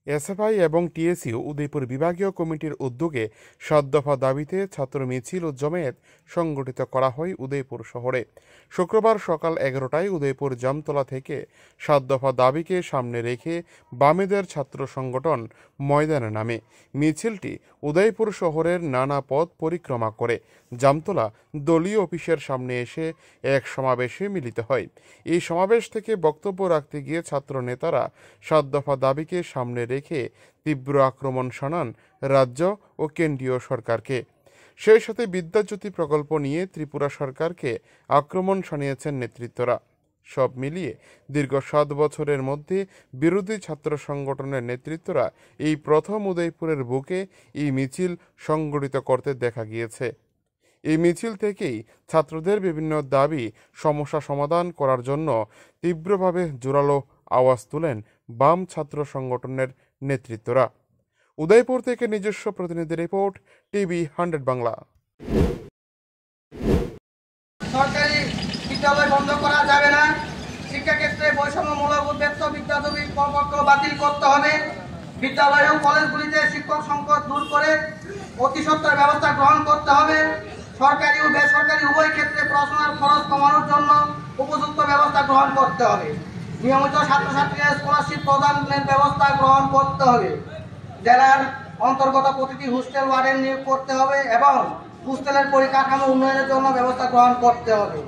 SFI এবং TSU Udaipur বিভাগীয় কমিটির উদ্যোগে ৭ দফা দাবিতে ছাত্র মিছিল ও জমায়েত সংগঠিত করা হয় উদয়পুর শহরে। শুক্রবার সকাল ১১টায় উদয়পুর জামতলা থেকে ৭ দফা দাবিকে সামনে রেখে বামেদের ছাত্র সংগঠন ময়দানে নামে। মিছিলটি উদয়পুর শহরের নানা পথ পরিক্রমা করে জামতলা দলীয় অফিসের সামনে এসে এক সমাবেশে মিলিত হয়। এই সমাবেশ থেকে বক্তব্য রাখতে গিয়ে ছাত্র নেতারা ৭ দফা দাবিকে সামনে রেখে তীব্র আক্রমণ শানান রাজ্য ও কেন্দ্রীয় সরকারকে। সেই সাথে বিদ্যাজ্যোতি প্রকল্প নিয়ে ত্রিপুরা সরকারকে আক্রমণ শানিয়েছেন নেতৃত্বরা। সব মিলিয়ে দীর্ঘ ৭ বছরের মধ্যে বিরোধী ছাত্র সংগঠনের নেতৃত্বরা এই প্রথম উদয়পুরের বুকে এই মিছিল সংগঠিত করতে দেখা গিয়েছে। এই মিছিল থেকেই ছাত্রদের বিভিন্ন দাবি সমস্যা সমাধান করার জন্য তীব্রভাবে জোরালো আওয়াজ তুলেন বাম ছাত্র সংগঠনের নেতৃত্বরা। উদয়পুর থেকে নিজস্ব প্রতিনিধি রিপোর্ট, টিভি 100 বাংলা। সরকারি বিদ্যালয় বন্ধ করা যাবে না। শিক্ষাক্ষেত্রে বৈষম্যমূলক উদ্বেগ বিদ্যালয় কর্তৃপক্ষ বাতিল করতে হবে। বিদ্যালয় ও কলেজগুলিতে শিক্ষক সংকট দূর করে অতি সত্বর ব্যবস্থা গ্রহণ করতে হবে। সরকারি ও বেসরকারি উভয় ক্ষেত্রে পড়াশোনার খরচ কমানোর জন্য উপযুক্ত ব্যবস্থা গ্রহণ করতে হবে। নিয়মিত ছাত্রছাত্রীদের স্কলারশিপ প্রদানের ব্যবস্থা গ্রহণ করতে হবে। জেলার অন্তর্গত প্রতিটি হোস্টেল ওয়ার্ডেন নিয়োগ করতে হবে এবং হোস্টেলের পরিকাঠামো উন্নয়নের জন্য ব্যবস্থা গ্রহণ করতে হবে।